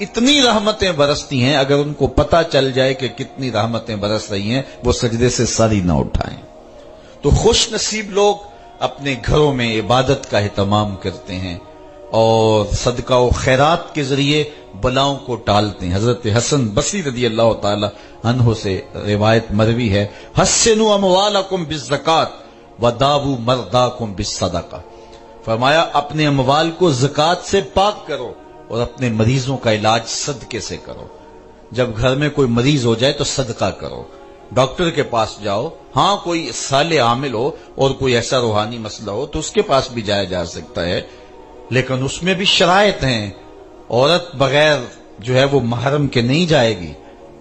اتنی رحمتیں برستی ہیں، اگر ان کو پتہ چل جائے کہ کتنی رحمتیں برس رہی ہیں، وہ سجدے سے سر ہی نہ اٹھائیں۔ تو خوش نصیب لوگ اپنے گھروں میں عبادت کا اہتمام کرتے ہیں اور صدقہ و خیرات کے ذریعے بلاؤں کو ٹالتے ہیں۔ حضرت حسن بصری رضی اللہ تعالی عنہ سے روایت مروی ہے، حسنوا اموالکم بالزکات وداووا مرضاکم بالصدقہ، فرمایا اپنے اموال کو زکات سے پاک کرو اور اپنے مریضوں کا علاج صدقے سے کرو۔ جب گھر میں کوئی مریض ہو جائے تو صدقہ کرو، ڈاکٹر کے پاس جاؤ، ہاں کوئی صالح عامل ہو اور کوئی ایسا روحانی مسئلہ ہو تو اس کے پاس بھی جایا جا سکتا ہے، لیکن اس میں بھی شرائط ہیں۔ عورت بغیر جو ہے وہ محرم کے نہیں جائے گی،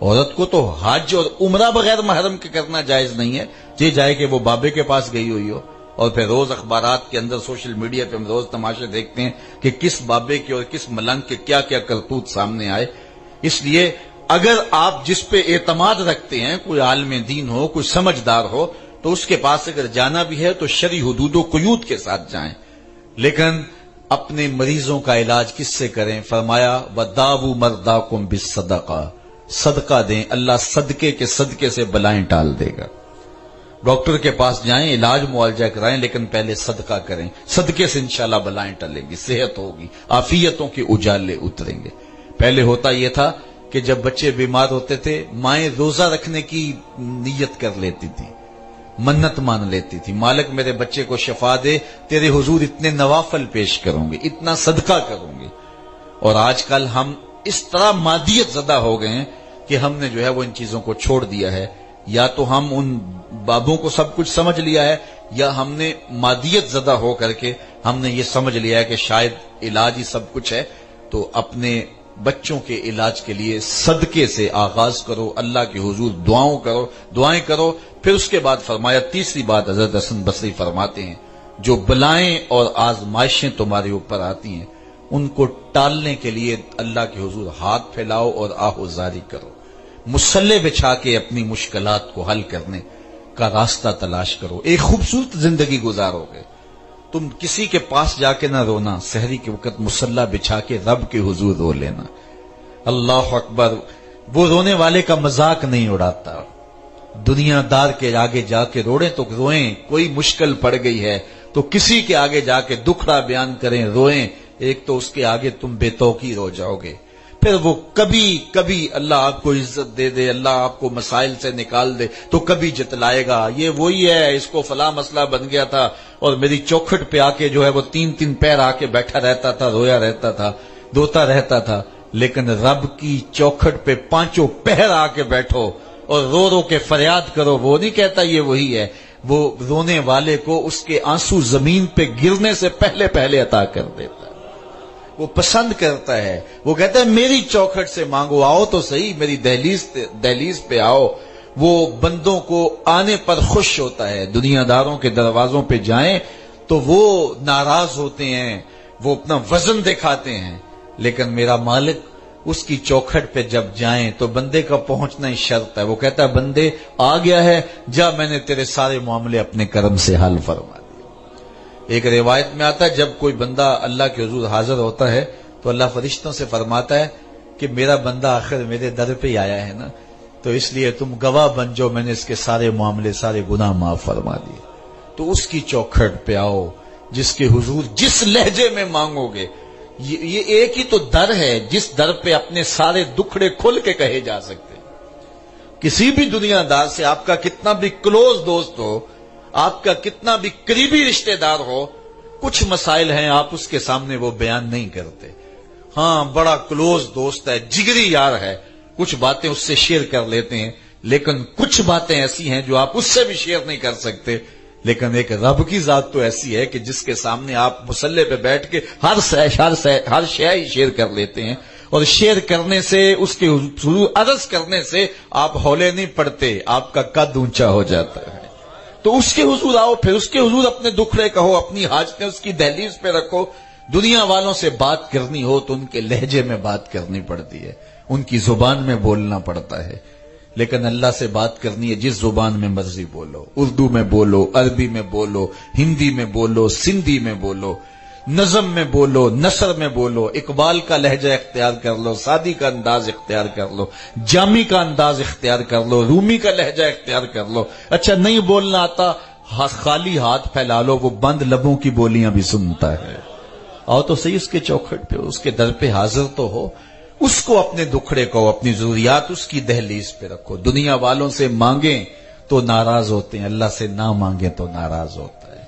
عورت کو تو حج اور عمرہ بغیر محرم کے کرنا جائز نہیں ہے، یہ جائے کہ وہ بابے کے پاس گئی ہوئی ہو۔ اور پھر روز اخبارات کے اندر سوشل میڈیا پہ ہم روز تماشے دیکھتے ہیں کہ کس بابے کے اور کس ملنگ کے کیا کیا کرتوت سامنے آئے۔ اس لیے اگر آپ جس پہ اعتماد رکھتے ہیں، کوئی عالم دین ہو، کوئی سمجھدار ہو، تو اس کے پاس اگر جانا بھی ہے تو شرعی حدود و قیود کے ساتھ جائیں، لیکن اپنے مریضوں کا علاج کس سے کریں؟ فرمایا وَدَاوُوا مَرْضَاكُمْ بِالصَّدَقَةِ، صدقہ دیں، اللہ صدقے کے صدقے سے بلائیں ٹال دے گا۔ ڈاکٹر کے پاس جائیں، علاج معالجہ کرائیں، لیکن پہلے صدقہ کریں، صدقے سے انشاءاللہ بلائیں ٹلیں گی، صحت ہوگی، عافیتوں کے اجالے اتریں گے۔ پہلے ہوتا یہ تھا کہ جب بچے بیمار ہوتے تھے، مائیں روزہ رکھنے کی نیت کر لیتی تھی، منت مان لیتی تھی، مالک میرے بچے کو شفا دے، تیرے حضور اتنے نوافل پیش کروں گے، اتنا صدقہ کروں گے۔ اور آج کل ہم اس طرح مادیت زدہ ہو گئے ہیں کہ ہم نے جو ہے وہ ان چیزوں کو چھوڑ دیا ہے، یا تو ہم ان بابوں کو سب کچھ سمجھ لیا ہے، یا ہم نے مادیت زدہ ہو کر کے ہم نے یہ سمجھ لیا ہے کہ شاید علاج ہی سب کچھ ہے۔ تو اپنے بچوں کے علاج کے لیے صدقے سے آغاز کرو، اللہ کے حضور دعائیں کرو۔ پھر اس کے بعد فرمایا تیسری بات حضرت حسن بصری فرماتے ہیں، جو بلائیں اور آزمائشیں تمہارے اوپر آتی ہیں ان کو ٹالنے کے لیے اللہ کے حضور ہاتھ پھیلاؤ اور آہوزاری کرو، مصلے بچھا کے اپنی مشکلات کو حل کرنے کا راستہ تلاش کرو، ایک خوبصورت زندگی گزارو گے۔ تم کسی کے پاس جا کے نہ رونا، سحری کے وقت مصلی بچھا کے رب کے حضور رو لینا۔ اللہ اکبر، وہ رونے والے کا مذاق نہیں اڑاتا، دنیا دار کے آگے جا کے روڑیں تو روئیں، کوئی مشکل پڑ گئی ہے تو کسی کے آگے جا کے دکھڑا بیان کریں، روئیں، ایک تو اس کے آگے تم بے توقیر ہو جاؤ گے، پھر وہ کبھی اللہ آپ کو عزت دے دے، اللہ آپ کو مسائل سے نکال دے تو کبھی جتلائے گا، یہ وہی ہے، اس کو فلاں مسئلہ بن گیا تھا اور میری چوکھٹ پہ آ کے جو ہے وہ تین پیر آ کے بیٹھا رہتا تھا، رویا رہتا تھا، دوتا رہتا تھا۔ لیکن رب کی چوکھٹ پہ پانچوں پہر آ کے بیٹھو اور رو کے فریاد کرو، وہ نہیں کہتا یہ وہی ہے، وہ رونے والے کو اس کے آنسو زمین پہ گرنے سے پہلے عطا کر دیتا ہے، وہ پسند کرتا ہے، وہ کہتا ہے میری چوکھٹ سے مانگو، آؤ تو صحیح میری دہلیز پہ آؤ۔ وہ بندوں کو آنے پر خوش ہوتا ہے، دنیا داروں کے دروازوں پہ جائیں تو وہ ناراض ہوتے ہیں، وہ اپنا وزن دکھاتے ہیں، لیکن میرا مالک اس کی چوکھٹ پہ جب جائیں تو بندے کا پہنچنا ہی شرط ہے، وہ کہتا ہے بندے آ گیا ہے، جا میں نے تیرے سارے معاملے اپنے کرم سے حل فرما دیے۔ ایک روایت میں آتا ہے جب کوئی بندہ اللہ کے حضور حاضر ہوتا ہے تو اللہ فرشتوں سے فرماتا ہے کہ میرا بندہ آخر میرے در پہ ہی آیا ہے نا، تو اس لیے تم گواہ بن جاؤ، میں نے اس کے سارے معاملے سارے گناہ معاف فرما دیے۔ تو اس کی چوکھٹ پہ آؤ جس کے حضور جس لہجے میں مانگو گے، یہ ایک ہی تو در ہے جس در پہ اپنے سارے دکھڑے کھل کے کہے جا سکتے ہیں۔ کسی بھی دنیا دار سے آپ کا کتنا بھی کلوز دوست ہو، آپ کا کتنا بھی قریبی رشتہ دار ہو، کچھ مسائل ہیں آپ اس کے سامنے وہ بیان نہیں کرتے۔ ہاں بڑا کلوز دوست ہے، جگری یار ہے، کچھ باتیں اس سے شیئر کر لیتے ہیں، لیکن کچھ باتیں ایسی ہیں جو آپ اس سے بھی شیئر نہیں کر سکتے۔ لیکن ایک رب کی ذات تو ایسی ہے کہ جس کے سامنے آپ مصلے پہ بیٹھ کے ہر شے ہی شیئر کر لیتے ہیں، اور شیئر کرنے سے اس کے حضور عرض کرنے سے آپ ہولے نہیں پڑتے، آپ کا قد اونچا ہو جاتا ہے۔ تو اس کے حضور آؤ، پھر اس کے حضور اپنے دکھڑے کہو، اپنی حاجتیں اس کی دہلیز پہ رکھو۔ دنیا والوں سے بات کرنی ہو تو ان کے لہجے میں بات کرنی پڑتی ہے، ان کی زبان میں بولنا پڑتا ہے، لیکن اللہ سے بات کرنی ہے جس زبان میں مرضی بولو، اردو میں بولو، عربی میں بولو، ہندی میں بولو، سندھی میں بولو، نظم میں بولو، نثر میں بولو، اقبال کا لہجہ اختیار کر لو، سعدی کا انداز اختیار کر لو، جامی کا انداز اختیار کر لو، رومی کا لہجہ اختیار کر لو. اچھا نہیں بولنا آتا، خالی ہاتھ پھیلا لو، وہ بند لبوں کی بولیاں بھی سنتا ہے. آؤ تو صحیح اس کے چوکھٹ پہ، اس کے در پہ حاضر تو ہو، اس کو اپنے دکھڑے کو، اپنی ضروریات اس کی دہلیز پہ رکھو. دنیا والوں سے مانگیں تو ناراض ہوتے ہیں، اللہ سے نہ مانگیں تو ناراض ہوتا ہے.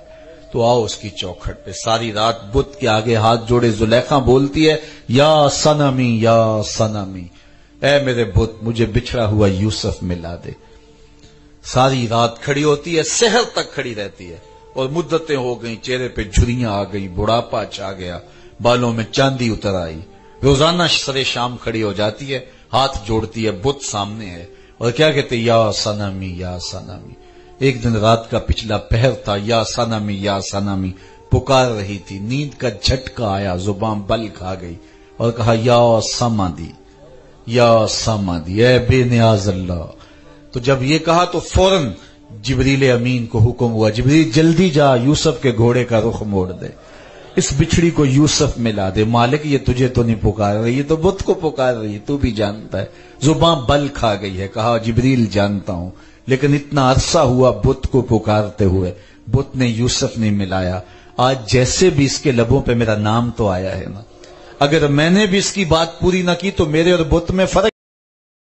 تو آؤ اس کی چوکھٹ پہ. ساری رات بت کے آگے ہاتھ جوڑے زلیخا بولتی ہے، یا صنمی یا صنمی، اے میرے بت مجھے بچھڑا ہوا یوسف ملا دے. ساری رات کھڑی ہوتی ہے، سحر تک کھڑی رہتی ہے، اور مدتیں ہو گئیں، چہرے پہ جھریاں آ گئی، بڑھاپا چھا گیا، بالوں میں چاندی اتر آئی. روزانہ سرے شام کھڑی ہو جاتی ہے، ہاتھ جوڑتی ہے، بت سامنے ہے، اور کیا کہتے یا صنمی یا صنمی. ایک دن رات کا پچھلا پہر تھا، یا صنمی یا صنمی پکار رہی تھی. نیند کا جھٹکا آیا، زبان بل کھا گئی، اور کہا یا صمدی یا صمدی، اے بے نیاز اللہ. تو جب یہ کہا تو فوراً جبریل امین کو حکم ہوا، جبریل جلدی جا، یوسف کے گھوڑے کا رخ موڑ دے، اس بچھڑی کو یوسف ملا دے. مالک یہ تجھے تو نہیں پکار رہی، یہ تو بت کو پکار رہی ہے، تو بھی جانتا ہے. زبان بل کھا گئی ہے. کہا جبریل جانتا ہوں، لیکن اتنا عرصہ ہوا بت کو پکارتے ہوئے، بت نے یوسف نہیں ملایا. آج جیسے بھی اس کے لبوں پہ میرا نام تو آیا ہے نا، اگر میں نے بھی اس کی بات پوری نہ کی تو میرے اور بت میں فرق